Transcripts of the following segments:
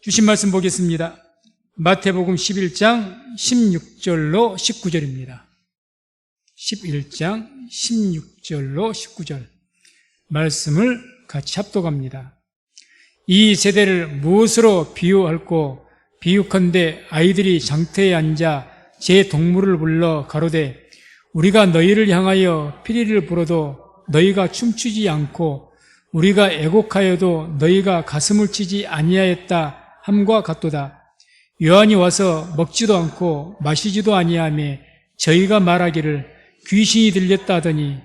주신 말씀 보겠습니다. 마태복음 11장 16절로 19절입니다. 11장 16절로 19절 말씀을 같이 합독합니다. 이 세대를 무엇으로 비유할꼬? 비유컨대 아이들이 장터에 앉아 제 동물을 불러 가로되 우리가 너희를 향하여 피리를 불어도 너희가 춤추지 않고 우리가 애곡하여도 너희가 가슴을 치지 아니하였다 함과 같도다. 요한이 와서 먹지도 않고 마시지도 아니하며 저희가 말하기를 귀신이 들렸다 하더니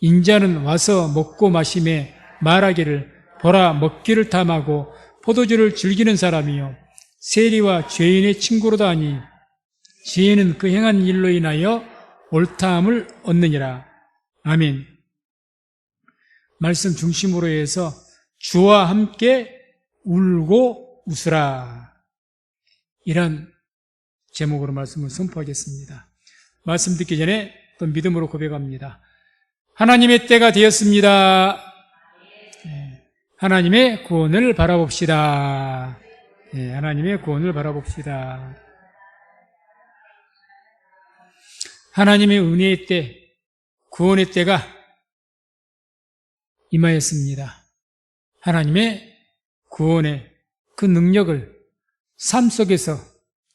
인자는 와서 먹고 마시며 말하기를 보라 먹기를 탐하고 포도주를 즐기는 사람이요 세리와 죄인의 친구로다 하니 지혜는 그 행한 일로 인하여 옳다함을 얻느니라. 아멘. 말씀 중심으로 해서 주와 함께 울고 웃으라, 이런 제목으로 말씀을 선포하겠습니다. 말씀 듣기 전에 또 믿음으로 고백합니다. 하나님의 때가 되었습니다. 하나님의 구원을 바라봅시다. 하나님의 구원을 바라봅시다. 하나님의 은혜의 때, 구원의 때가 임하였습니다. 하나님의 구원의 그 능력을 삶 속에서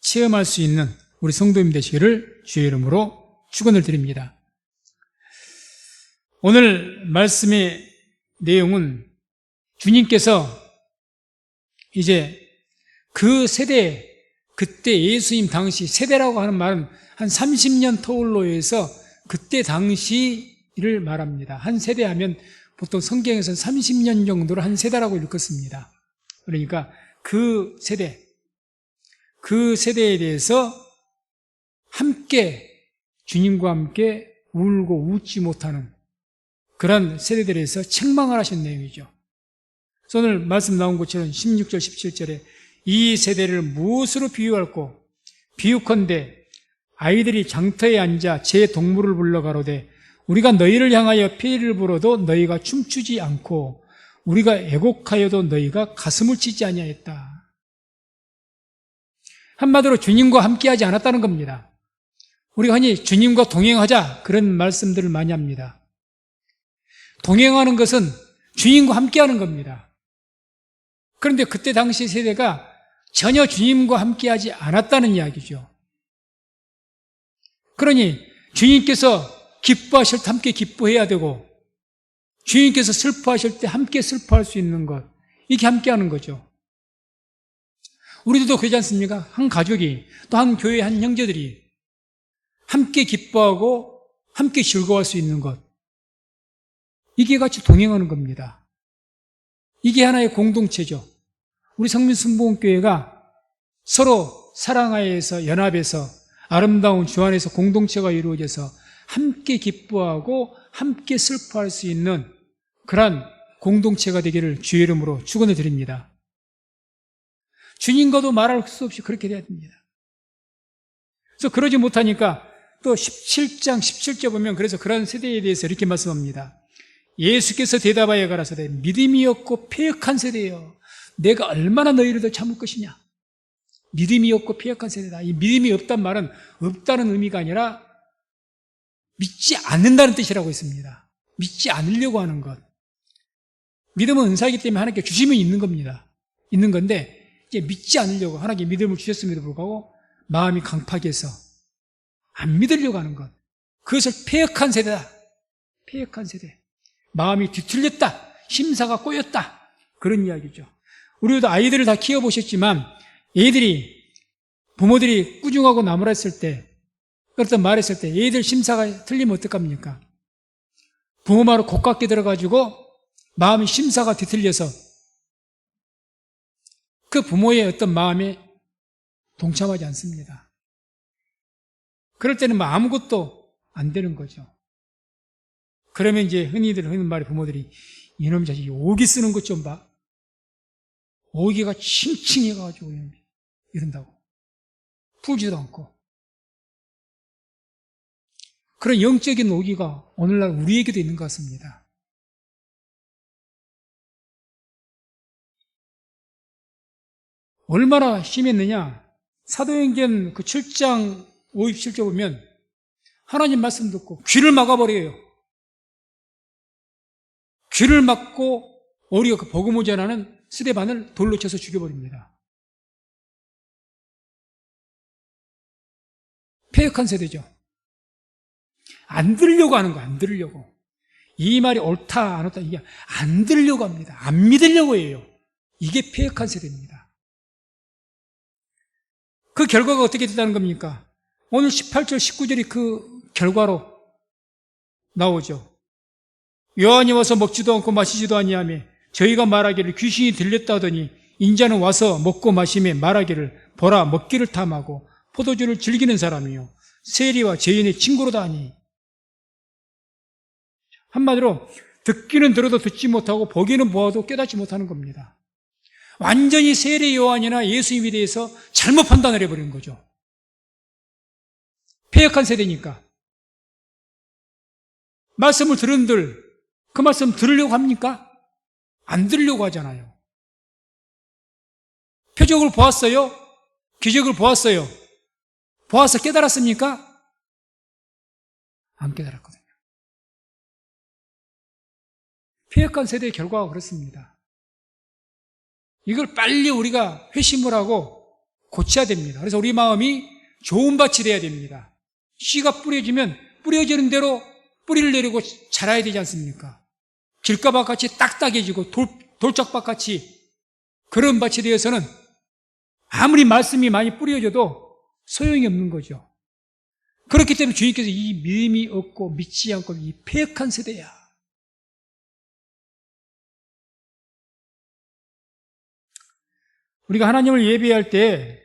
체험할 수 있는 우리 성도님 되시기를 주의 이름으로 축원을 드립니다. 오늘 말씀의 내용은 주님께서 이제 그 세대, 그때 예수님 당시, 세대라고 하는 말은 한 30년 터울로 해서 그때 당시를 말합니다. 한 세대 하면 보통 성경에서는 30년 정도를 한 세대라고 읽었습니다. 그러니까 그 세대, 그 세대에 대해서 함께 주님과 함께 울고 웃지 못하는 그런 세대들에 대해서 책망을 하신 내용이죠. 그래서 오늘 말씀 나온 것처럼 16절, 17절에 이 세대를 무엇으로 비유할꼬? 비유컨대 아이들이 장터에 앉아 제 동물을 불러 가로되 우리가 너희를 향하여 피리를 불어도 너희가 춤추지 않고 우리가 애곡하여도 너희가 가슴을 치지 아니하였다. 한마디로 주님과 함께하지 않았다는 겁니다. 우리가 흔히 주님과 동행하자 그런 말씀들을 많이 합니다. 동행하는 것은 주님과 함께하는 겁니다. 그런데 그때 당시 세대가 전혀 주님과 함께하지 않았다는 이야기죠. 그러니 주님께서 기뻐하실 때 함께 기뻐해야 되고 주님께서 슬퍼하실 때 함께 슬퍼할 수 있는 것, 이게 함께하는 거죠. 우리들도 그러지 않습니까? 한 가족이 또 한 교회 한 형제들이 함께 기뻐하고 함께 즐거워할 수 있는 것, 이게 같이 동행하는 겁니다. 이게 하나의 공동체죠. 우리 성민순복음교회가 서로 사랑하여서 연합해서 아름다운 주 안에서 공동체가 이루어져서 함께 기뻐하고 함께 슬퍼할 수 있는 그러한 공동체가 되기를 주의 이름으로 축원을 드립니다. 주님과도 말할 수 없이 그렇게 돼야 됩니다. 그래서 그러지 못하니까 또 17장 17절 보면 그래서 그런 세대에 대해서 이렇게 말씀합니다. 예수께서 대답하여 가라사대 믿음이 없고 패역한 세대예요. 내가 얼마나 너희를 더 참을 것이냐. 믿음이 없고 패역한 세대다. 이 믿음이 없단 말은 없다는 의미가 아니라 믿지 않는다는 뜻이라고 했습니다. 믿지 않으려고 하는 것. 믿음은 은사이기 때문에 하나님께 주시면 있는 겁니다. 있는 건데 이제 믿지 않으려고, 하나님께 믿음을 주셨음에도 불구하고 마음이 강팍해서 안 믿으려고 하는 것, 그것을 패역한 세대다. 패역한 세대. 마음이 뒤틀렸다. 심사가 꼬였다. 그런 이야기죠. 우리도 아이들을 다 키워보셨지만 애들이, 부모들이 꾸중하고 나무랐을 때, 그렇단 말했을 때 애들 심사가 틀리면 어떡합니까? 부모 말을 고깝게 들어가지고 마음이 심사가 뒤틀려서 그 부모의 어떤 마음에 동참하지 않습니다. 그럴 때는 뭐 아무것도 안 되는 거죠. 그러면 이제 흔히들 하는 말이 부모들이 이놈 자식이 오기 쓰는 것 좀 봐. 오기가 칭칭해가지고 이런다고. 풀지도 않고. 그런 영적인 오기가 오늘날 우리에게도 있는 것 같습니다. 얼마나 심했느냐. 사도행전 그 7장 57절 보면 하나님 말씀 듣고 귀를 막아버려요. 귀를 막고 오히려 그 복음을 전하는 스데반을 돌로 쳐서 죽여버립니다. 폐역한 세대죠. 안 들으려고 하는 거, 안 들으려고. 이 말이 옳다, 안 옳다, 이게 안 들으려고 합니다. 안 믿으려고 해요. 이게 폐역한 세대입니다. 그 결과가 어떻게 됐다는 겁니까? 오늘 18절, 19절이 그 결과로 나오죠. 요한이 와서 먹지도 않고 마시지도 아니하며 저희가 말하기를 귀신이 들렸다 하더니 인자는 와서 먹고 마시며 말하기를 보라 먹기를 탐하고 포도주를 즐기는 사람이요 세리와 죄인의 친구로다 하니. 한마디로 듣기는 들어도 듣지 못하고 보기는 보아도 깨닫지 못하는 겁니다. 완전히 세례 요한이나 예수님에 대해서 잘못 판단을 해버리는 거죠. 폐역한 세대니까. 말씀을 들은들 그 말씀 들으려고 합니까? 안 들으려고 하잖아요. 표적을 보았어요? 기적을 보았어요? 보아서 깨달았습니까? 안 깨달았거든요. 폐역한 세대의 결과가 그렇습니다. 이걸 빨리 우리가 회심을 하고 고쳐야 됩니다. 그래서 우리 마음이 좋은 밭이 돼야 됩니다. 씨가 뿌려지면 뿌려지는 대로 뿌리를 내리고 자라야 되지 않습니까? 길가밭같이 딱딱해지고 돌짝밭같이 그런 밭이 되어서는 아무리 말씀이 많이 뿌려져도 소용이 없는 거죠. 그렇기 때문에 주님께서 이 믿음이 없고 믿지 않고 이 폐역한 세대야. 우리가 하나님을 예배할 때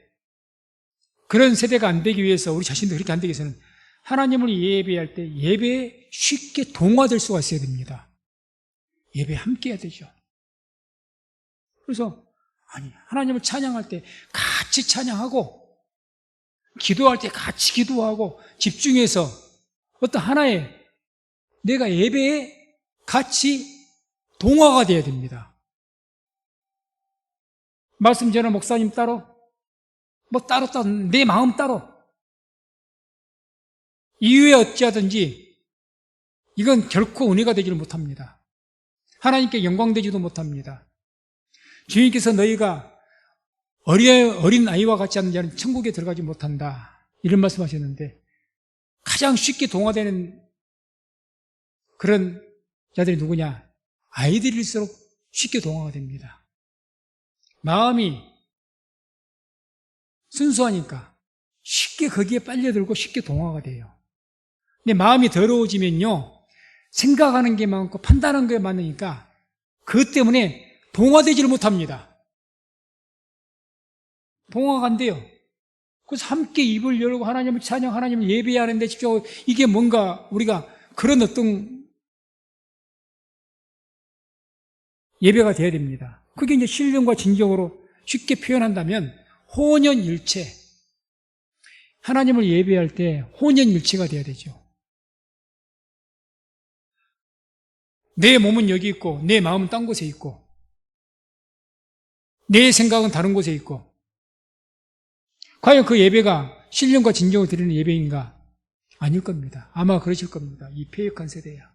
그런 세대가 안 되기 위해서 우리 자신도 그렇게 안 되기 위해서는 하나님을 예배할 때 예배에 쉽게 동화될 수가 있어야 됩니다. 예배에 함께 해야 되죠. 그래서 하나님을 찬양할 때 같이 찬양하고 기도할 때 같이 기도하고 집중해서 어떤 하나의 내가 예배에 같이 동화가 돼야 됩니다. 말씀 전하 목사님 따로 따로 내 마음 따로 이유에 어찌하든지 이건 결코 은혜가 되지를 못합니다. 하나님께 영광되지도 못합니다. 주님께서 너희가 어린 아이와 같지 않은 자는 천국에 들어가지 못한다 이런 말씀하셨는데 가장 쉽게 동화되는 그런 자들이 누구냐? 아이들일수록 쉽게 동화가 됩니다. 마음이 순수하니까 쉽게 거기에 빨려들고 쉽게 동화가 돼요. 근데 마음이 더러워지면요 생각하는 게 많고 판단하는 게 많으니까 그것 때문에 동화되지를 못합니다. 동화가 안 돼요. 그래서 함께 입을 열고 하나님을 찬양, 하나님을 예배하는 데 집중하고 이게 뭔가 우리가 그런 어떤 예배가 돼야 됩니다. 그게 이제 신령과 진정으로 쉽게 표현한다면 혼연일체. 하나님을 예배할 때 혼연일체가 돼야 되죠. 내 몸은 여기 있고 내 마음은 딴 곳에 있고 내 생각은 다른 곳에 있고 과연 그 예배가 신령과 진정을 드리는 예배인가? 아닐 겁니다. 아마 그러실 겁니다. 이 폐역한 세대야.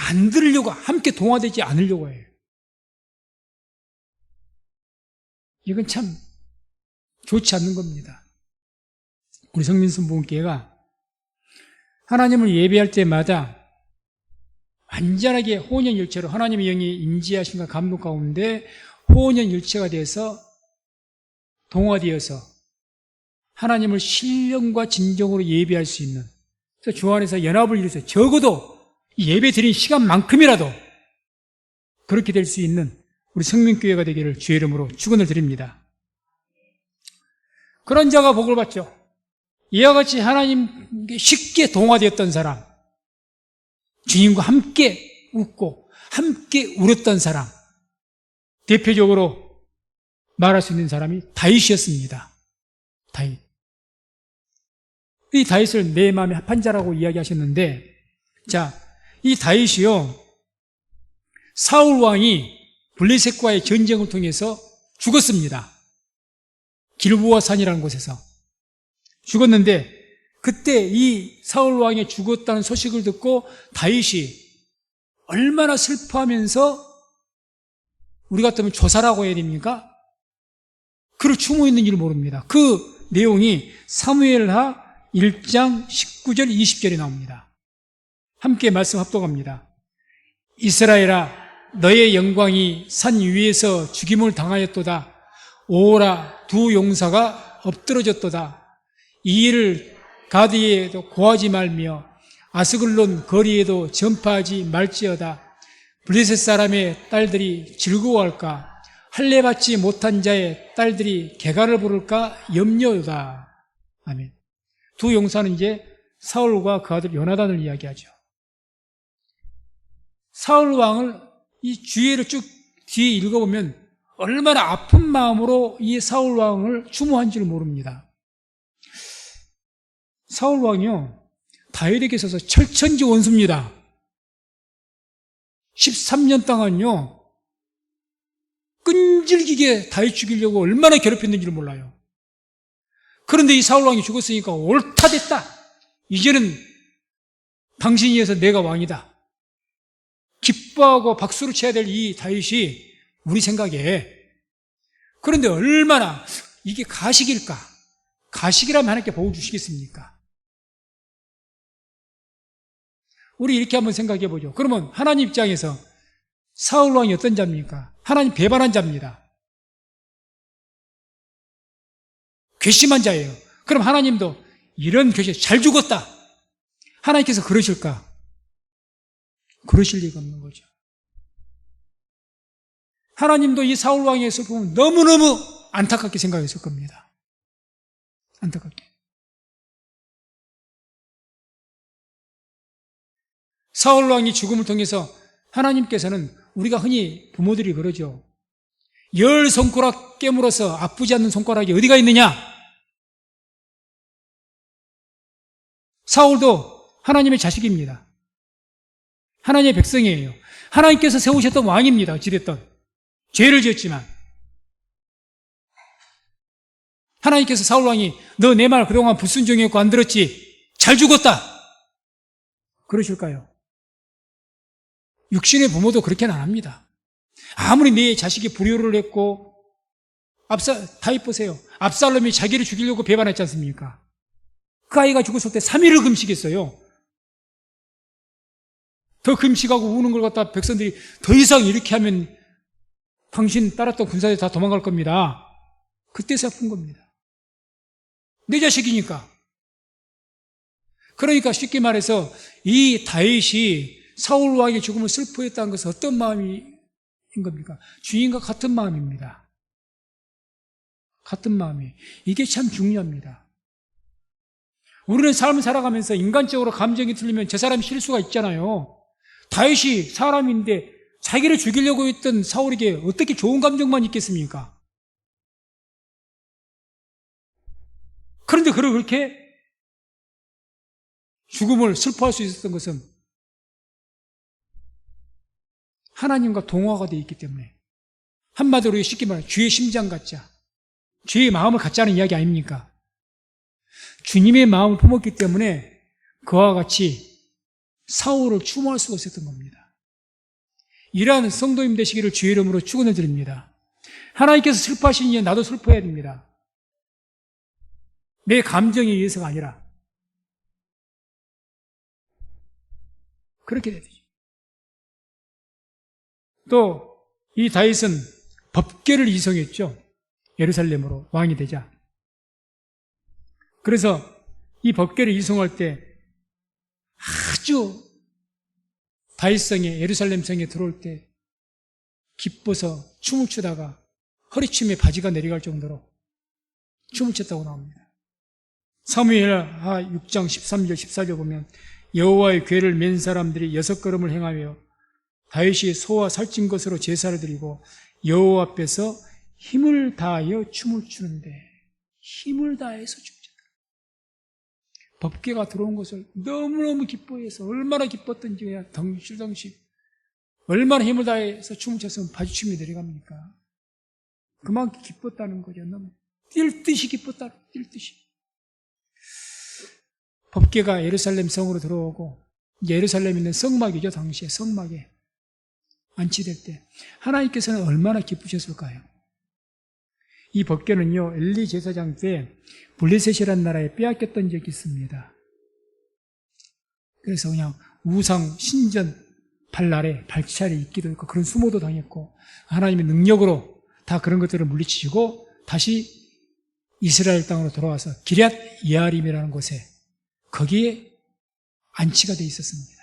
안 들으려고 함께 동화되지 않으려고 해요. 이건 참 좋지 않는 겁니다. 우리 성민선보훈교회가 하나님을 예배할 때마다 완전하게 혼연일체로 하나님의 영이 임재하신가 감동 가운데 혼연일체가 돼서 동화되어서 하나님을 신령과 진정으로 예배할 수 있는 그래서 주 안에서 연합을 이루어서 적어도 예배 드린 시간만큼이라도 그렇게 될 수 있는 우리 성민교회가 되기를 주의 이름으로 축원을 드립니다. 그런 자가 복을 받죠. 이와 같이 하나님께 쉽게 동화되었던 사람, 주님과 함께 웃고 함께 울었던 사람, 대표적으로 말할 수 있는 사람이 다윗이었습니다. 다윗. 이 다윗을 내 마음에 합한 자라고 이야기하셨는데, 자, 이 다윗이요, 사울 왕이 블레셋과의 전쟁을 통해서 죽었습니다. 길보아 산이라는 곳에서 죽었는데, 그때 이 사울 왕이 죽었다는 소식을 듣고 다윗이 얼마나 슬퍼하면서, 우리 같으면 조사라고 해야 됩니까? 그를 추모했는지를 모릅니다. 그 내용이 사무엘하 1장 19절 20절에 나옵니다. 함께 말씀 합독합니다. 이스라엘아, 너의 영광이 산 위에서 죽임을 당하였도다. 오라, 두 용사가 엎드러졌도다. 이 일을 가드에도 고하지 말며 아스글론 거리에도 전파하지 말지어다. 블레셋 사람의 딸들이 즐거워할까? 할례받지 못한 자의 딸들이 개가를 부를까 염려다. 아멘. 두 용사는 이제 사울과 그 아들 요나단을 이야기하죠. 사울 왕을 이 주예를 쭉 뒤에 읽어보면 얼마나 아픈 마음으로 이 사울 왕을 추모한지를 모릅니다. 사울 왕이요, 다윗에게 있어서 철천지 원수입니다. 13년 동안요, 끈질기게 다윗 죽이려고 얼마나 괴롭혔는지를 몰라요. 그런데 이 사울 왕이 죽었으니까 옳다 됐다. 이제는 당신이 해서 내가 왕이다. 기뻐하고 박수를 쳐야 될 이 다윗이 우리 생각에, 그런데 얼마나 이게 가식일까? 가식이라면 하나님께 복을 주시겠습니까? 우리 이렇게 한번 생각해 보죠. 그러면 하나님 입장에서 사울 왕이 어떤 자입니까? 하나님 배반한 자입니다. 괘씸한 자예요. 그럼 하나님도 이런 괘씸, 잘 죽었다. 하나님께서 그러실까? 그러실 리가 없는 거죠. 하나님도 이 사울 왕의 슬픔을 너무너무 안타깝게 생각했을 겁니다. 안타깝게. 사울 왕이 죽음을 통해서 하나님께서는, 우리가 흔히 부모들이 그러죠. 열 손가락 깨물어서 아프지 않는 손가락이 어디가 있느냐? 사울도 하나님의 자식입니다. 하나님의 백성이에요. 하나님께서 세우셨던 왕입니다. 어찌됐든 죄를 지었지만 하나님께서 사울 왕이 너 내 말 그동안 불순종했고 안 들었지? 잘 죽었다. 그러실까요? 육신의 부모도 그렇게는 안 합니다. 아무리 내 자식이 불효를 했고, 다윗 보세요. 압살롬이 자기를 죽이려고 배반했지 않습니까? 그 아이가 죽었을 때 3일을 금식했어요. 더 금식하고 우는 걸 갖다 백성들이 더 이상 이렇게 하면 당신 따랐던 군사들이 다 도망갈 겁니다. 그때서 아픈 겁니다. 내 자식이니까. 그러니까 쉽게 말해서 이 다윗이 사울 왕의 죽음을 슬퍼했다는 것은 어떤 마음인 겁니까? 주인과 같은 마음입니다. 같은 마음이. 이게 참 중요합니다. 우리는 삶을 살아가면서 인간적으로 감정이 틀리면 저 사람이 실수가 있잖아요. 다윗이 사람인데 자기를 죽이려고 했던 사울에게 어떻게 좋은 감정만 있겠습니까? 그런데 그렇게 죽음을 슬퍼할 수 있었던 것은 하나님과 동화가 되어 있기 때문에, 한마디로 쉽게 말하면 주의 심장 갖자, 주의 마음을 갖자는 이야기 아닙니까? 주님의 마음을 품었기 때문에 그와 같이 사울을 추모할 수가 있었던 겁니다. 이러한 성도님 되시기를 주의 이름으로 축원을 드립니다. 하나님께서 슬퍼하시니 나도 슬퍼해야 됩니다. 내 감정에 의해서가 아니라 그렇게 돼야 되죠. 또 이 다윗은 법궤를 이송했죠. 예루살렘으로 왕이 되자. 그래서 이 법궤를 이송할 때 아주 다윗성에, 예루살렘 성에 들어올 때 기뻐서 춤을 추다가 허리춤에 바지가 내려갈 정도로 춤을 췄다고 나옵니다. 사무엘하 6장 13절 14절 보면 여호와의 궤를 맨 사람들이 6걸음을 행하며 다윗이 소와 살찐 것으로 제사를 드리고 여호와 앞에서 힘을 다하여 춤을 추는데, 힘을 다해서 춤췄다. 법궤가 들어온 것을 너무너무 기뻐해서 얼마나 기뻤던지 그냥 덩실덩실 얼마나 힘을 다해서 춤을 췄으면 바지춤이 내려갑니까? 그만큼 기뻤다는 거죠. 너무 뛸 듯이 기뻤다. 뛸 듯이. 법궤가 예루살렘 성으로 들어오고 예루살렘에 있는 성막이죠. 당시에 성막에 안치될 때 하나님께서는 얼마나 기쁘셨을까요? 이 법궤는요, 엘리 제사장 때 블레셋이라는 나라에 빼앗겼던 적이 있습니다. 그래서 그냥 우상 신전 발날에 발차례 있기도 했고 그런 수모도 당했고 하나님의 능력으로 다 그런 것들을 물리치시고 다시 이스라엘 땅으로 돌아와서 기럇 예아림이라는 곳에 거기에 안치가 돼 있었습니다.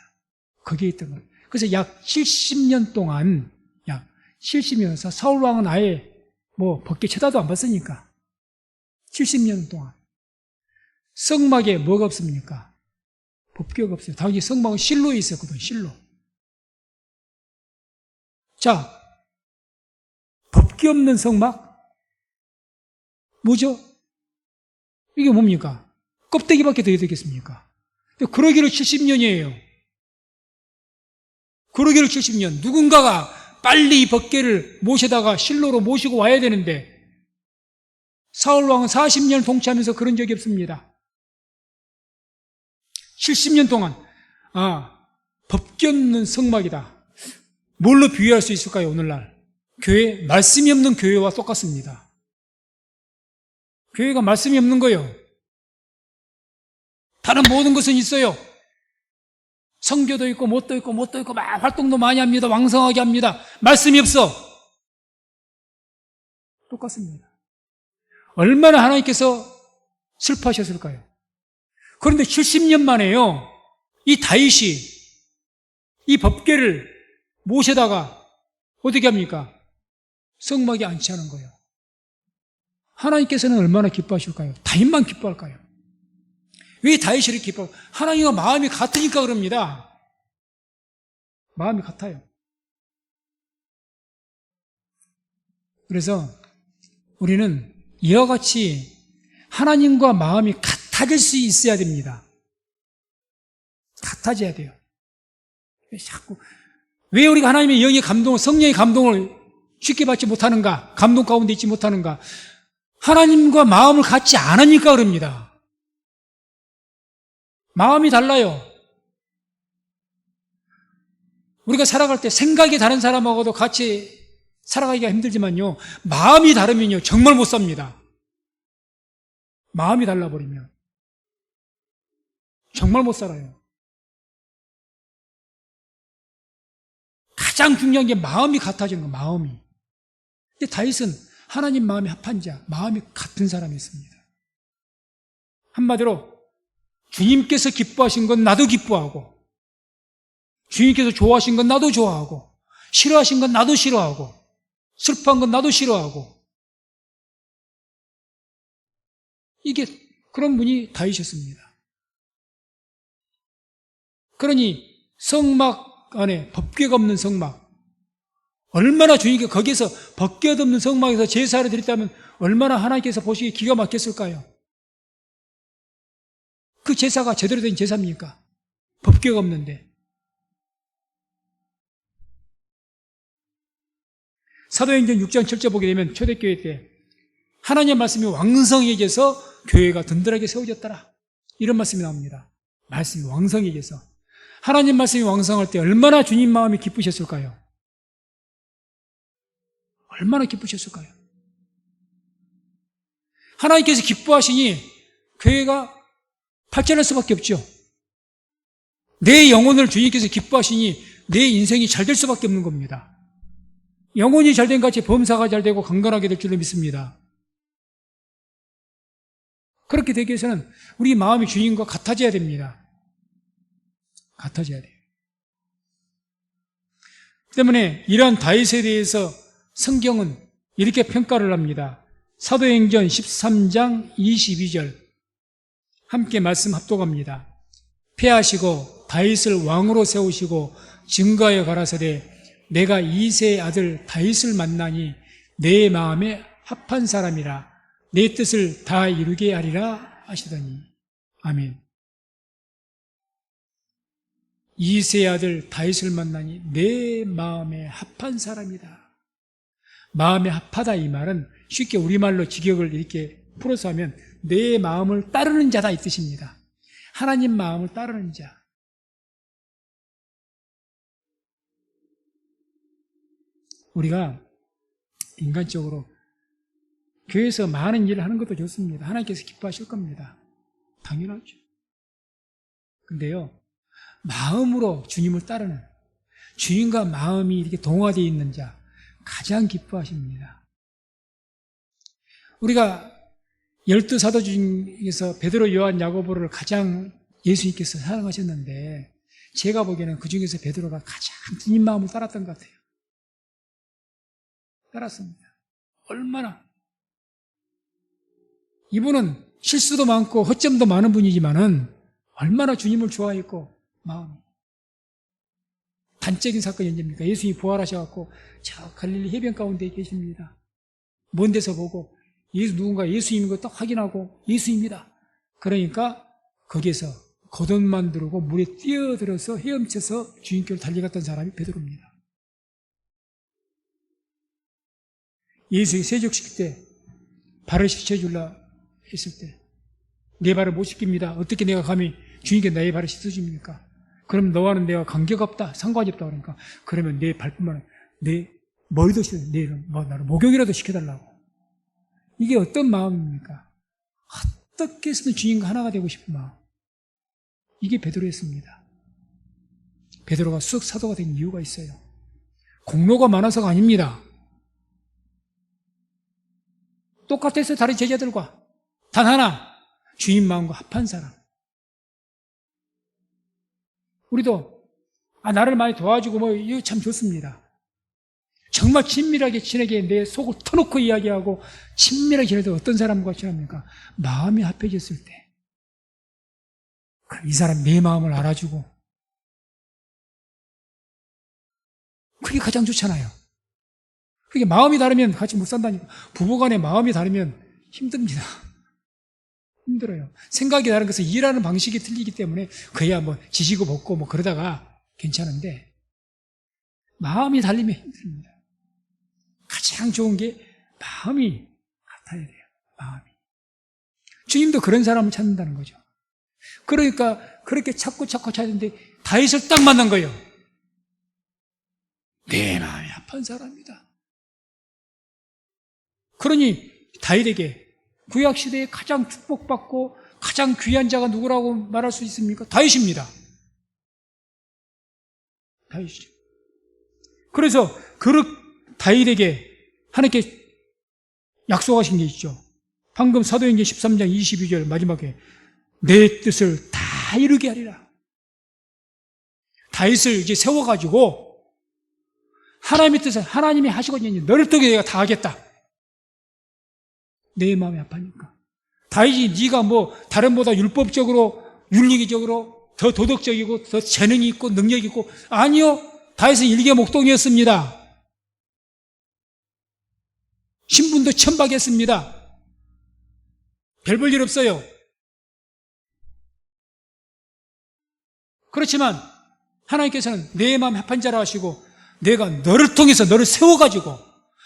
거기에 있던 거예요. 그래서 약 70년 동안 약 70년에서 사울 왕은 아예 법궤 쳐다도 안 봤으니까 70년 동안 성막에 뭐가 없습니까? 법궤가 없어요. 당시 성막은 실로에 있었거든요. 실로. 자, 법궤 없는 성막? 뭐죠? 이게 뭡니까? 껍데기밖에 더 되겠습니까? 그러기를 70년이에요. 그러기를 70년. 누군가가 빨리 이 법궤를 모셔다가 실로로 모시고 와야 되는데 사울왕은 40년 동치하면서 그런 적이 없습니다. 70년 동안 법궤 없는 성막이다. 뭘로 비유할 수 있을까요? 오늘날 교회, 말씀이 없는 교회와 똑같습니다. 교회가 말씀이 없는 거예요. 다른 모든 것은 있어요. 성교도 있고 뭣도 있고 막 활동도 많이 합니다. 왕성하게 합니다. 말씀이 없어. 똑같습니다. 얼마나 하나님께서 슬퍼하셨을까요? 그런데 70년 만에요, 이 다윗이 이 법궤를 모셔다가 어떻게 합니까? 성막에 안치하는 거예요. 하나님께서는 얼마나 기뻐하실까요? 다윗만 기뻐할까요? 왜 다윗이 이렇게 기뻐할까요? 하나님과 마음이 같으니까 그럽니다. 마음이 같아요. 그래서 우리는 이와 같이 하나님과 마음이 같아질 수 있어야 됩니다. 같아져야 돼요. 왜 우리가 하나님의 영의 감동을, 성령의 감동을 쉽게 받지 못하는가? 감동 가운데 있지 못하는가? 하나님과 마음을 같지 않으니까 그럽니다. 마음이 달라요. 우리가 살아갈 때 생각이 다른 사람하고도 같이 살아가기가 힘들지만요, 마음이 다르면요 정말 못 삽니다. 마음이 달라버리면 정말 못 살아요. 가장 중요한 게 마음이 같아지는 거예요. 마음이. 근데 다윗은 하나님 마음이 합한 자, 마음이 같은 사람이었습니다. 한마디로 주님께서 기뻐하신 건 나도 기뻐하고, 주님께서 좋아하신 건 나도 좋아하고, 싫어하신 건 나도 싫어하고, 슬퍼한 건 나도 싫어하고, 이게 그런 분이 다윗이었습니다. 그러니 성막 안에 법궤가 없는 성막, 얼마나 주님께 거기에서 법궤 없는 성막에서 제사를 드렸다면 얼마나 하나님께서 보시기에 기가 막혔을까요? 그 제사가 제대로 된 제사입니까? 법궤가 없는데. 사도행전 6장 7절 보게 되면 초대교회 때 하나님의 말씀이 왕성해져서 교회가 든든하게 세워졌더라, 이런 말씀이 나옵니다. 말씀이 왕성해져서. 하나님 말씀이 왕성할 때 얼마나 주님 마음이 기쁘셨을까요? 얼마나 기쁘셨을까요? 하나님께서 기뻐하시니 교회가 발전할 수밖에 없죠. 내 영혼을 주님께서 기뻐하시니 내 인생이 잘 될 수밖에 없는 겁니다. 영혼이 잘된 같이 범사가 잘되고 강건하게 될 줄로 믿습니다. 그렇게 되기 위해서는 우리 마음이 주님과 같아져야 됩니다. 같아져야 돼요. 때문에 이러한 다윗에 대해서 성경은 이렇게 평가를 합니다. 사도행전 13장 22절 함께 말씀 합독합니다. 패하시고 다윗을 왕으로 세우시고 증거하여 가라사대 내가 이새의 아들 다윗을 만나니 내 마음에 합한 사람이라 내 뜻을 다 이루게 하리라 하시더니. 아멘. 이새의 아들 다윗을 만나니 내 마음에 합한 사람이다. 마음이 합하다 이 말은 쉽게 우리말로 직역을 이렇게 풀어서 하면 내 마음을 따르는 자다 이 뜻입니다. 하나님 마음을 따르는 자. 우리가 인간적으로 교회에서 많은 일을 하는 것도 좋습니다. 하나님께서 기뻐하실 겁니다. 당연하죠. 근데요, 마음으로 주님을 따르는, 주님과 마음이 이렇게 동화되어 있는 자, 가장 기뻐하십니다. 우리가 12사도 중에서 베드로, 요한, 야고보를 가장 예수님께서 사랑하셨는데, 제가 보기에는 그 중에서 베드로가 가장 주님 마음을 따랐던 것 같아요. 따랐습니다. 얼마나. 이분은 실수도 많고 허점도 많은 분이지만은 얼마나 주님을 좋아했고 마음이. 단적인 사건이 언제입니까? 예수님이 부활하셔갖고 저 갈릴리 해변 가운데 계십니다. 먼 데서 보고 누군가 예수님인 거 딱 확인하고 예수입니다. 그러니까 거기에서 겉옷만 두르고 물에 뛰어들어서 헤엄쳐서 주님께로 달려갔던 사람이 베드로입니다. 예수의 세족시킬 때 발을 씻어주려 했을 때 내 발을 못 씻깁니다. 어떻게 내가 감히 주님께 나의 발을 씻어줍니까? 그럼 너와는 내가 관계가 없다, 상관이 없다. 그러니까 그러면 내 발뿐만 아니라 내 머리도 씻어, 나를 목욕이라도 시켜달라고. 이게 어떤 마음입니까? 어떻게 해서든 주님과 하나가 되고 싶은 마음. 이게 베드로였습니다. 베드로가 쑥 사도가 된 이유가 있어요. 공로가 많아서가 아닙니다. 똑같았어요. 다른 제자들과. 단 하나, 주님 마음과 합한 사람. 우리도 나를 많이 도와주고 이거 참 좋습니다. 정말 친밀하게 친하게 내 속을 터놓고 이야기하고 친밀하게 지내도 어떤 사람과 친합니까? 마음이 합해졌을 때. 그럼 이 사람 내 마음을 알아주고 그게 가장 좋잖아요. 그게 마음이 다르면 같이 못 산다니까. 부부간에 마음이 다르면 힘듭니다. 힘들어요. 생각이 다른 것은 일하는 방식이 틀리기 때문에 그야 지지고 볶고 그러다가 괜찮은데 마음이 달리면 힘듭니다. 가장 좋은 게 마음이 같아야 돼요. 마음이. 주님도 그런 사람을 찾는다는 거죠. 그러니까 그렇게 찾고 찾는데 다윗을 딱 만난 거예요. 내 마음이 합한 사람이다. 그러니 다윗에게 구약시대에 가장 축복받고 가장 귀한 자가 누구라고 말할 수 있습니까? 다윗입니다. 다윗이죠. 그래서 다윗에게 하나님께 약속하신 게 있죠. 방금 사도행전 13장 22절 마지막에 내 뜻을 다 이루게 하리라. 다윗을 이제 세워가지고 하나님의 뜻을 하나님이 하시거든요. 너를 통해 내가 다 하겠다. 내 마음이 아파니까. 다윗이 네가 다른보다 율법적으로 윤리적으로 더 도덕적이고 더 재능이 있고 능력이 있고 아니요. 다윗은 일개목동이었습니다. 신분도 천박했습니다. 별 볼 일 없어요. 그렇지만 하나님께서는 내 마음 합한 자라 하시고 내가 너를 통해서 너를 세워가지고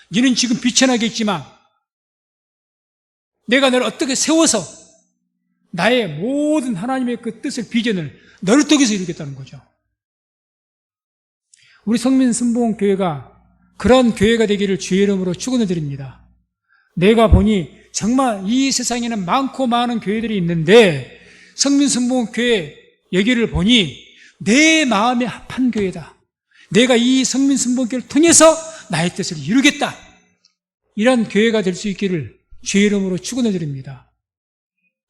너는 지금 비천하겠지만 내가 너를 어떻게 세워서 나의 모든 하나님의 그 뜻을 비전을 너를 통해서 이루겠다는 거죠. 우리 성민순복음교회가 그런 교회가 되기를 주의 이름으로 축원을 드립니다. 내가 보니 정말 이 세상에는 많고 많은 교회들이 있는데 성민순복음교회 여기를 보니 내 마음에 합한 교회다. 내가 이 성민순복음교회를 통해서 나의 뜻을 이루겠다. 이런 교회가 될 수 있기를 주의 이름으로 축원을 드립니다.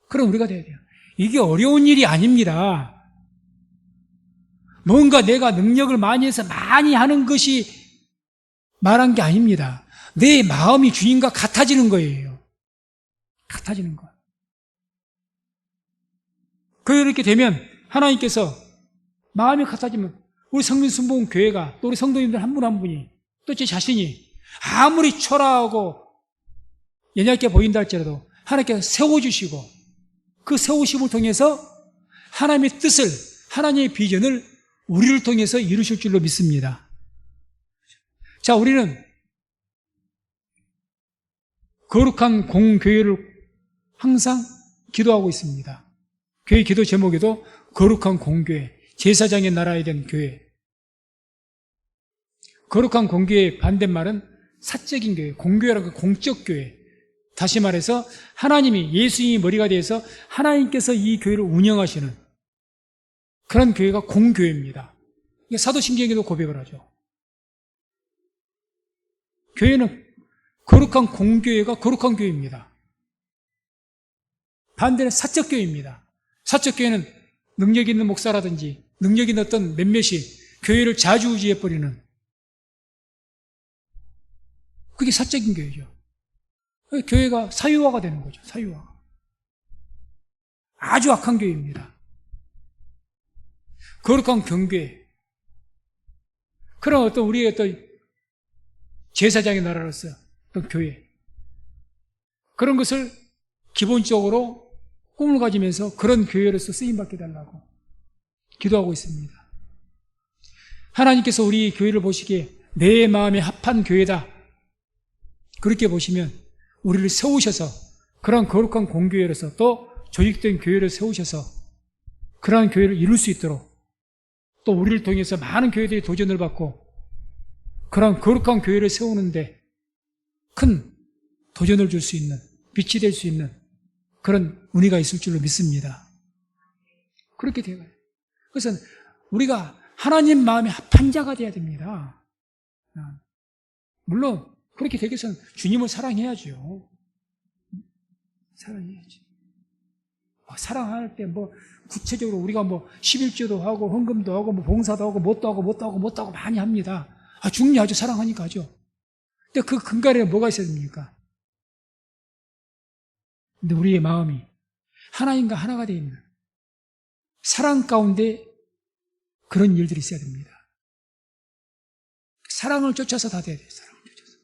그럼 우리가 돼야 돼요. 이게 어려운 일이 아닙니다. 뭔가 내가 능력을 많이 해서 많이 하는 것이 말한 게 아닙니다. 내 마음이 주님과 같아지는 거예요. 같아지는 거. 그렇게 되면 하나님께서 마음이 같아지면 우리 성민순복음교회가 또 우리 성도님들 한 분 한 분이 또 제 자신이 아무리 초라하고 연약해 보인다 할지라도 하나님께서 세워주시고 그 세우심을 통해서 하나님의 뜻을 하나님의 비전을 우리를 통해서 이루실 줄로 믿습니다. 자, 우리는 거룩한 공교회를 항상 기도하고 있습니다. 교회 기도 제목에도 거룩한 공교회, 제사장의 나라에 대한 교회. 거룩한 공교회의 반대말은 사적인 교회, 공교회라는 공적 교회. 다시 말해서 하나님이, 예수님이 머리가 되어서 하나님께서 이 교회를 운영하시는 그런 교회가 공교회입니다. 이게 사도신경에도 고백을 하죠. 교회는 거룩한 공교회가 거룩한 교회입니다. 반대는 사적 교회입니다. 사적 교회는 능력 있는 목사라든지 능력 있는 어떤 몇몇이 교회를 좌지우지해버리는, 그게 사적인 교회죠. 교회가 사유화가 되는 거죠. 사유화. 아주 악한 교회입니다. 거룩한 경교회. 그런 어떤 우리의 어떤 제사장의 나라로서 어떤 교회. 그런 것을 기본적으로 꿈을 가지면서 그런 교회로서 쓰임받게 달라고 기도하고 있습니다. 하나님께서 우리 교회를 보시기에 내 마음에 합한 교회다, 그렇게 보시면 우리를 세우셔서 그런 거룩한 공교회로서 또 조직된 교회를 세우셔서 그러한 교회를 이룰 수 있도록, 또 우리를 통해서 많은 교회들이 도전을 받고 그런 거룩한 교회를 세우는데 큰 도전을 줄 수 있는, 빛이 될 수 있는 그런 은혜가 있을 줄로 믿습니다. 그렇게 되어요. 그래서 우리가 하나님 마음에 합한 자가 되어야 됩니다. 물론 그렇게 되기 위해서는 주님을 사랑해야죠. 사랑해야지. 사랑할 때 구체적으로 우리가 11조도 하고 헌금도 하고 봉사도 하고 뭣도 하고 많이 합니다. 중요하죠. 사랑하니까 하죠. 근데 그 근간에 뭐가 있어야 됩니까? 근데 우리의 마음이 하나님과 하나가 되어 있는 사랑 가운데 그런 일들이 있어야 됩니다. 사랑을 쫓아서 다 돼야 돼요. 사랑을 쫓아서.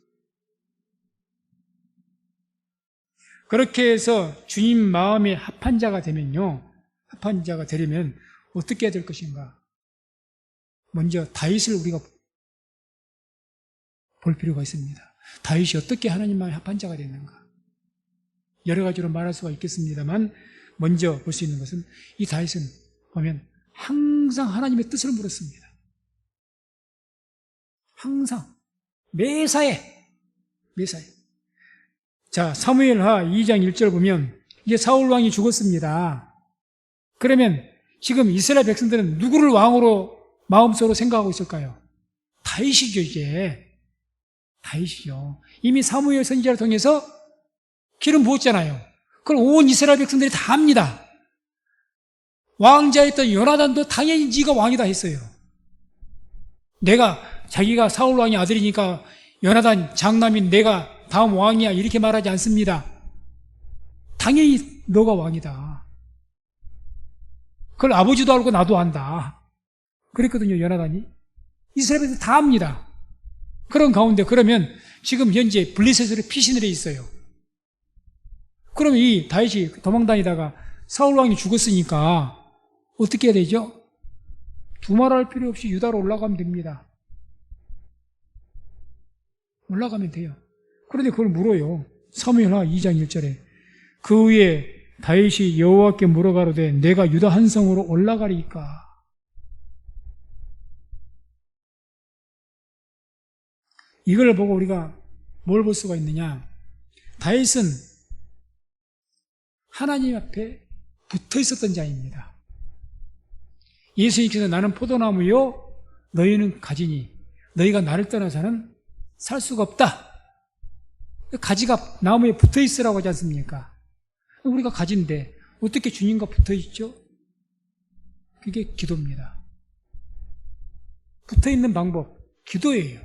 그렇게 해서 주님 마음에 합한 자가 되면요, 합한 자가 되려면 어떻게 해야 될 것인가? 먼저 다윗을 우리가 볼 필요가 있습니다. 다윗이 어떻게 하나님 마음에 합한 자가 됐는가? 여러 가지로 말할 수가 있겠습니다만 먼저 볼 수 있는 것은 이 다윗은 보면 항상 하나님의 뜻을 물었습니다. 항상 매사에. 자, 사무엘하 2장 1절 보면 이제 사울 왕이 죽었습니다. 그러면 지금 이스라엘 백성들은 누구를 왕으로 마음속으로 생각하고 있을까요? 다윗이죠. 이제 다윗이죠. 이미 사무엘 선지자를 통해서 기름 부었잖아요. 그걸 온 이스라엘 백성들이 다 압니다. 왕자였던 요나단도 당연히 네가 왕이다 했어요. 자기가 사울 왕의 아들이니까 요나단 장남인 내가 다음 왕이야 이렇게 말하지 않습니다. 당연히 너가 왕이다. 그걸 아버지도 알고 나도 안다. 그랬거든요. 요나단이. 이스라엘 백성들 다 압니다. 그런 가운데 그러면 지금 현재 블레셋으로 피신을 해 있어요. 그럼 이 다윗이 도망다니다가 사울 왕이 죽었으니까 어떻게 해야 되죠? 두말할 필요 없이 유다로 올라가면 됩니다. 올라가면 돼요. 그런데 그걸 물어요. 사무엘하 2장 1절에 그 후에 다윗이 여호와께 물어가로되 내가 유다 한 성으로 올라가리이까? 이걸 보고 우리가 뭘 볼 수가 있느냐? 다윗은 하나님 앞에 붙어 있었던 자입니다. 예수님께서 나는 포도나무요 너희는 가지니 너희가 나를 떠나서는 살 수가 없다. 가지가 나무에 붙어 있으라고 하지 않습니까? 우리가 가지인데 어떻게 주님과 붙어 있죠? 그게 기도입니다. 붙어 있는 방법, 기도예요.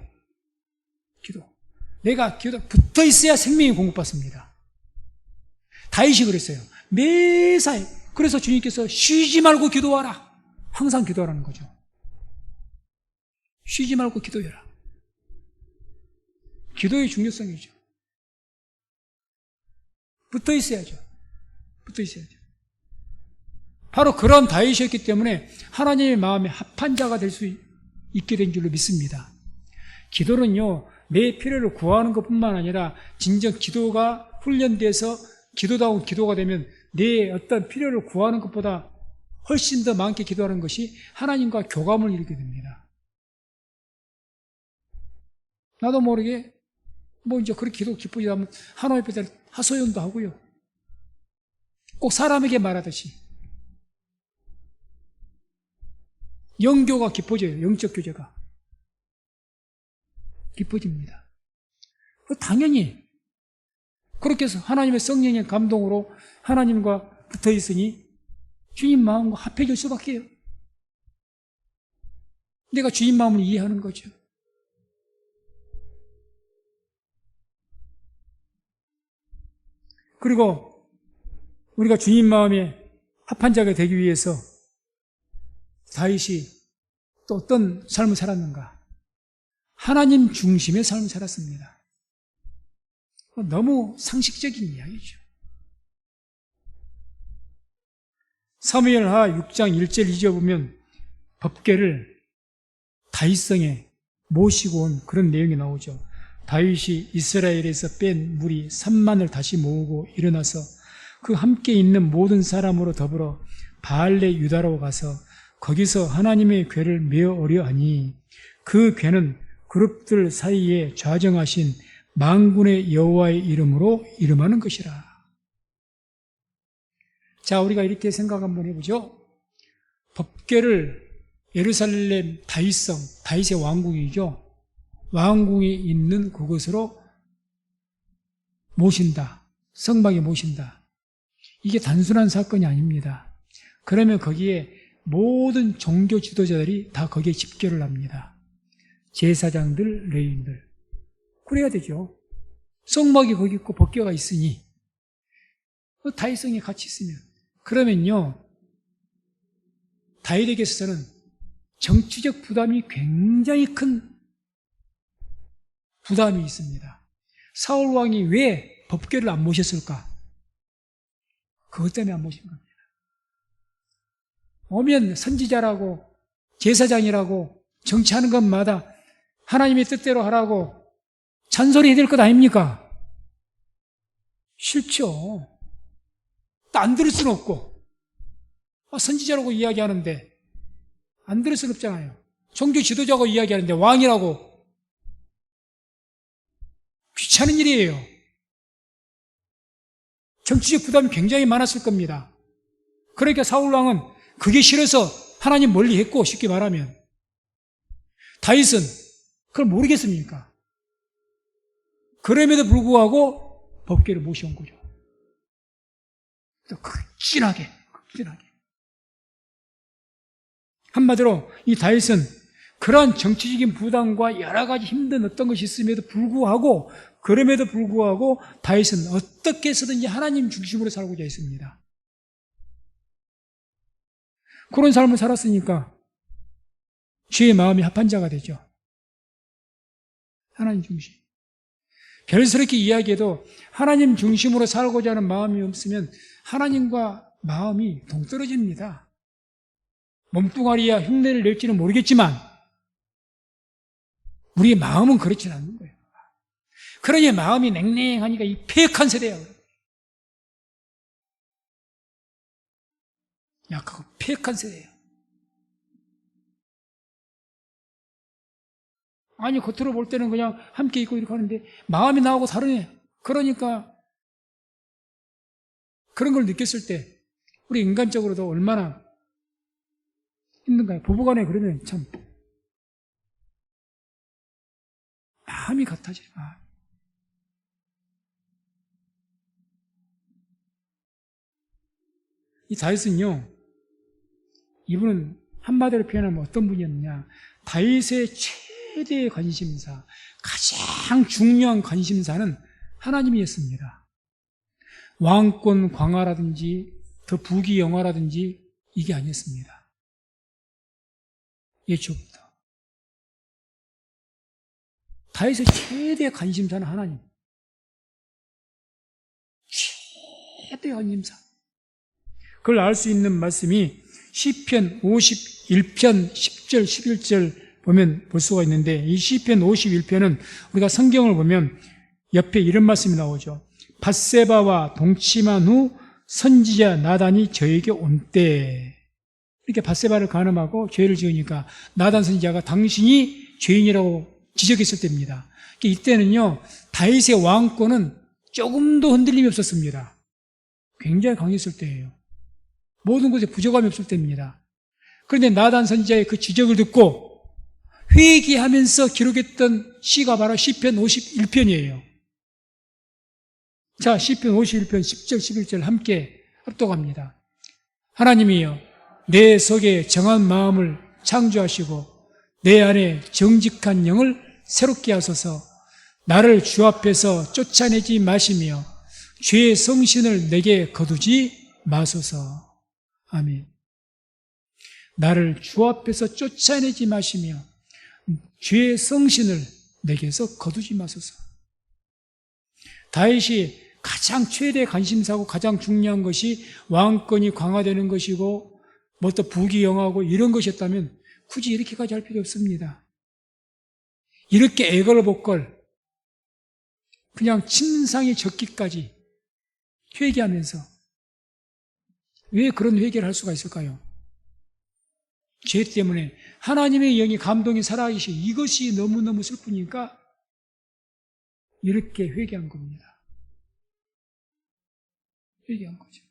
기도. 내가 붙어 있어야 생명이 공급받습니다. 다윗이 그랬어요. 매사에. 그래서 주님께서 쉬지 말고 기도하라. 항상 기도하라는 거죠. 쉬지 말고 기도해라. 기도의 중요성이죠. 붙어 있어야죠. 붙어 있어야죠. 바로 그런 다윗이었기 때문에 하나님의 마음에 합한 자가 될 수 있게 된 줄로 믿습니다. 기도는요, 내 필요를 구하는 것뿐만 아니라 진정 기도가 훈련돼서 기도다운 기도가 되면 내 어떤 필요를 구하는 것보다 훨씬 더 많게 기도하는 것이 하나님과 교감을 이루게 됩니다. 나도 모르게 이제 그렇게 기도 기쁘지 않으면 하나님 앞에서 하소연도 하고요. 꼭 사람에게 말하듯이 영교가 깊어져요. 영적 교제가 깊어집니다. 당연히 그렇게 해서 하나님의 성령의 감동으로 하나님과 붙어 있으니 주님 마음과 합해질 수밖에요. 내가 주님 마음을 이해하는 거죠. 그리고 우리가 주님 마음에 합한 자가 되기 위해서 다윗이 또 어떤 삶을 살았는가? 하나님 중심의 삶을 살았습니다. 너무 상식적인 이야기죠. 사무엘하 6장 1절 2절 보면 법궤를 다윗성에 모시고 온 그런 내용이 나오죠. 다윗이 이스라엘에서 뺀 무리 3만을 다시 모으고 일어나서 그 함께 있는 모든 사람으로 더불어 바알레 유다로 가서 거기서 하나님의 궤를 메어 하니 그 궤는 그룹들 사이에 좌정하신 만군의 여호와의 이름으로 이름하는 것이라. 자, 우리가 이렇게 생각 한번 해보죠. 법궤를 예루살렘 다윗성, 다윗의 왕궁이죠. 왕궁이 있는 그곳으로 모신다. 성막에 모신다. 이게 단순한 사건이 아닙니다. 그러면 거기에 모든 종교 지도자들이 다 거기에 집결을 합니다. 제사장들, 레위인들. 그래야 되죠. 성막이 거기 있고 법궤가 있으니 다윗성이 같이 있으면 그러면요 다윗에게 있어서는 정치적 부담이 굉장히 큰 부담이 있습니다. 사울 왕이 왜 법궤를 안 모셨을까? 그것 때문에 안 모신 겁니다. 오면 선지자라고 제사장이라고 정치하는 것마다 하나님의 뜻대로 하라고 잔소리 해야 될 것 아닙니까? 싫죠. 또 안 들을 수는 없고 선지자라고 이야기하는데 안 들을 수는 없잖아요. 종교 지도자고 이야기하는데 왕이라고 귀찮은 일이에요. 정치적 부담이 굉장히 많았을 겁니다. 그러니까 사울왕은 그게 싫어서 하나님 멀리 했고 쉽게 말하면 다윗은 그걸 모르겠습니까? 그럼에도 불구하고 법궤를 모셔온 거죠. 또 극진하게 한마디로 이 다윗은 그러한 정치적인 부담과 여러 가지 힘든 어떤 것이 있음에도 불구하고 그럼에도 불구하고 다윗은 어떻게 해서든지 하나님 중심으로 살고자 했습니다. 그런 삶을 살았으니까 주의 마음이 합한 자가 되죠. 하나님 중심. 별스럽게 이야기해도 하나님 중심으로 살고자 하는 마음이 없으면 하나님과 마음이 동떨어집니다. 몸뚱아리야 흉내를 낼지는 모르겠지만 우리의 마음은 그렇지 않는 거예요. 그러니 마음이 냉랭하니까 이 폐역한 세대예요. 약하고 폐역한 세대예요. 아니 겉으로 볼 때는 그냥 함께 있고 이렇게 하는데 마음이 나하고 다르네. 그러니까 그런 걸 느꼈을 때 우리 인간적으로도 얼마나 힘든가요? 부부간에 그러면 참 마음이 같아져요. 이 다윗은요, 이분은 한마디로 표현하면 어떤 분이었느냐? 다윗의 최대의 관심사, 가장 중요한 관심사는 하나님이었습니다. 왕권 광화라든지 더 부귀 영화라든지 이게 아니었습니다. 예초부터. 다윗의 최대의 관심사는 하나님. 최대의 관심사. 그걸 알 수 있는 말씀이 시편 51편 10절 11절 보면 볼 수가 있는데 이 시편 51편은 우리가 성경을 보면 옆에 이런 말씀이 나오죠. 밧세바와 동침한 후 선지자 나단이 저에게 온 때, 이렇게 밧세바를 간음하고 죄를 지으니까 나단 선지자가 당신이 죄인이라고 지적했을 때입니다. 이때는요, 다윗의 왕권은 조금도 흔들림이 없었습니다. 굉장히 강했을 때예요. 모든 것에 부족함이 없을 때입니다. 그런데 나단 선지자의 그 지적을 듣고 회개하면서 기록했던 시가 바로 시편 51편이에요. 자, 시편 51편 10절 11절 함께 합독합니다. 하나님이여, 내 속에 정한 마음을 창조하시고 내 안에 정직한 영을 새롭게 하소서. 나를 주 앞에서 쫓아내지 마시며 죄의 성신을 내게 거두지 마소서. 아멘. 나를 주 앞에서 쫓아내지 마시며 죄의 성신을 내게서 거두지 마소서. 다윗이 가장 최대 관심사고 가장 중요한 것이 왕권이 강화되는 것이고 뭐 또 부귀영화고 이런 것이었다면 굳이 이렇게까지 할 필요 없습니다. 이렇게 애걸복걸 그냥 침상에 젖기까지 회개하면서 왜 그런 회개를 할 수가 있을까요? 죄 때문에 하나님의 영이 감동이 살아계시 이것이 너무너무 슬프니까 이렇게 회개한 겁니다. 회개한 거죠.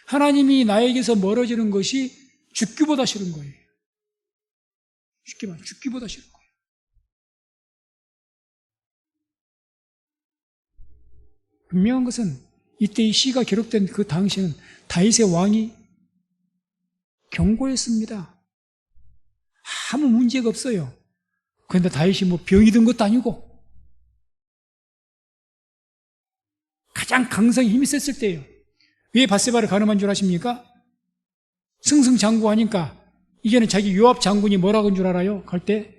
하나님이 나에게서 멀어지는 것이 죽기보다 싫은 거예요. 죽기보다 싫은 거예요. 분명한 것은 이때 이 시가 기록된 그 당시에는 다윗의 왕이 견고했습니다. 아무 문제가 없어요. 그런데 다윗이 뭐 병이 든 것도 아니고 가장 강성에 힘이 셌을 때예요. 왜 밧세바를 간음한 줄 아십니까? 승승장구하니까 이게는 자기 요압 장군이 뭐라고 한 줄 알아요? 갈 때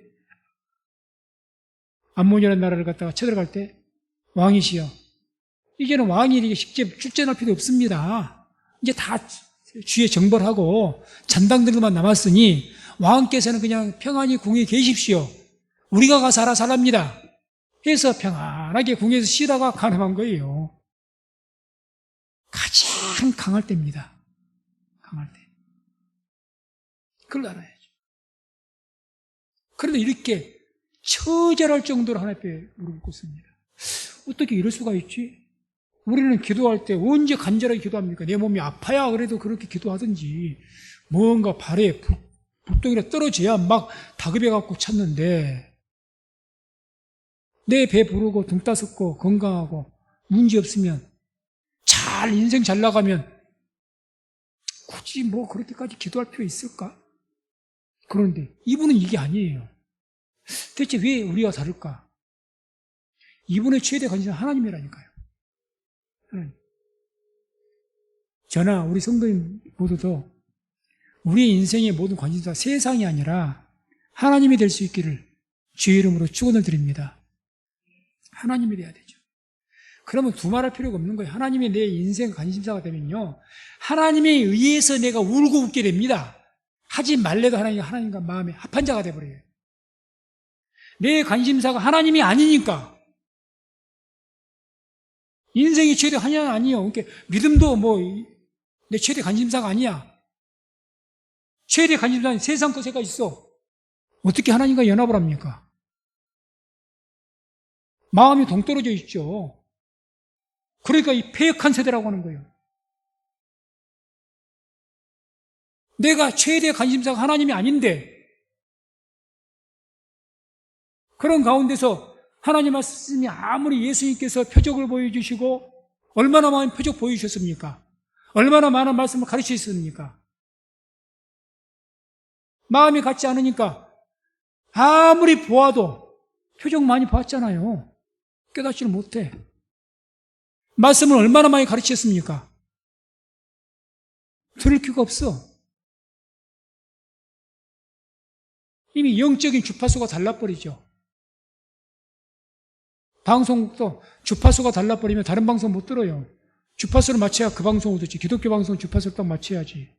암몬이라는 나라를 갔다가 쳐들어갈 때 왕이시여, 이제는 왕이 이렇게 직접 출전할 필요 없습니다. 이제 다 주에 정벌하고 잔당들만 남았으니 왕께서는 그냥 평안히 궁에 계십시오. 우리가 가서 알아살랍니다. 해서 평안하게 궁에서 쉬다가 간음한 거예요. 가장 강할 때입니다. 강할 때. 그걸 알아야죠. 그런데 이렇게 처절할 정도로 하나님 앞에 무릎 꿇습니다. 어떻게 이럴 수가 있지? 우리는 기도할 때 언제 간절하게 기도합니까? 내 몸이 아파야 그래도 그렇게 기도하든지 뭔가 발에 불똥이라 떨어져야 막 다급해갖고 찾는데 내 배 부르고 등 따숩고 건강하고 문제 없으면 잘 인생 잘 나가면 굳이 뭐 그렇게까지 기도할 필요 있을까? 그런데 이분은 이게 아니에요. 대체 왜 우리가 다를까? 이분의 최대 관심은 하나님이라니까요. 하나님. 저나 우리 성도님 모두도 우리의 인생의 모든 관심사 세상이 아니라 하나님이 될 수 있기를 주의 이름으로 축원을 드립니다. 하나님이 돼야 되죠. 그러면 두말할 필요가 없는 거예요. 하나님이 내 인생 관심사가 되면요, 하나님에 의해서 내가 울고 웃게 됩니다. 하지 말래도 하나님과 마음에 합한 자가 돼버려요. 내 관심사가 하나님이 아니니까. 인생이 최대 하냐 아니요. 그러니까 믿음도 뭐 내 최대 관심사가 아니야. 최대 관심사는 세상 것에가 있어. 어떻게 하나님과 연합을 합니까? 마음이 동떨어져 있죠. 그러니까 이 패역한 세대라고 하는 거예요. 내가 최대 관심사가 하나님이 아닌데 그런 가운데서 하나님 말씀이 아무리 예수님께서 표적을 보여주시고 얼마나 많은 표적 보여주셨습니까? 얼마나 많은 말씀을 가르치셨습니까? 마음이 같지 않으니까 아무리 보아도 표적 많이 봤잖아요. 깨닫지를 못해. 말씀을 얼마나 많이 가르치셨습니까? 들을 기가 없어. 이미 영적인 주파수가 달라버리죠. 방송국도 주파수가 달라버리면 다른 방송 못 들어요. 주파수를 맞춰야 그 방송을 듣지. 기독교 방송 주파수를 딱 맞춰야지.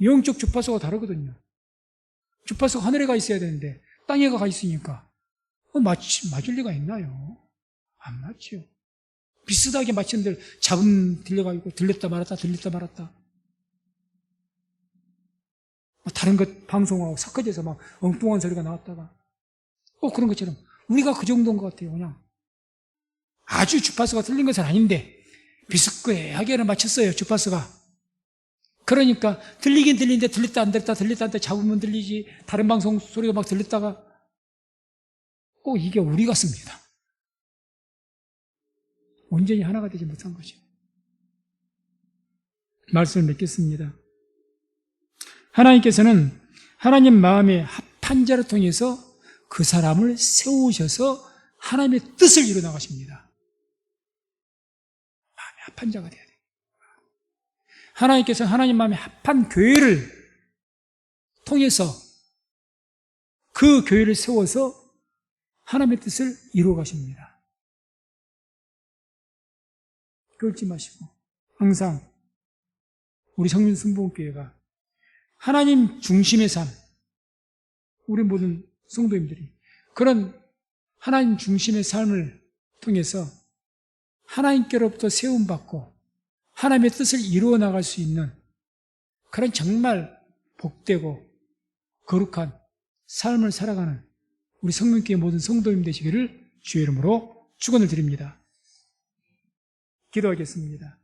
영적 주파수가 다르거든요. 주파수가 하늘에 가 있어야 되는데 땅에 가 있으니까 맞을 리가 있나요? 안 맞죠. 비슷하게 맞추는데 잡음 들려가지고 들렸다 말았다 들렸다 말았다. 다른 것 방송하고 섞어져서 막 엉뚱한 소리가 나왔다가 그런 것처럼 우리가 그 정도인 것 같아요. 그냥 아주 주파수가 틀린 것은 아닌데 비슷하게는 맞췄어요. 주파수가. 그러니까 들리긴 들리는데 들렸다 안 들렸다 들렸다 안 들렸다 잡으면 들리지 다른 방송 소리가 막 들렸다가 꼭 이게 우리 같습니다. 온전히 하나가 되지 못한 거죠. 말씀을 맺겠습니다. 하나님께서는 하나님 마음의 합한 자를 통해서 그 사람을 세우셔서 하나님의 뜻을 이루어 나가십니다. 마음의 합한 자가 돼야 돼요. 하나님께서 하나님 마음의 합한 교회를 통해서 그 교회를 세워서 하나님의 뜻을 이루어 가십니다. 그러지 마시고 항상 우리 성민승복교회가 하나님 중심의 삶, 우리 모든 성도님들이 그런 하나님 중심의 삶을 통해서 하나님께로부터 세움받고 하나님의 뜻을 이루어 나갈 수 있는 그런 정말 복되고 거룩한 삶을 살아가는 우리 성민교회 모든 성도님 되시기를 주의 이름으로 축원을 드립니다. 기도하겠습니다.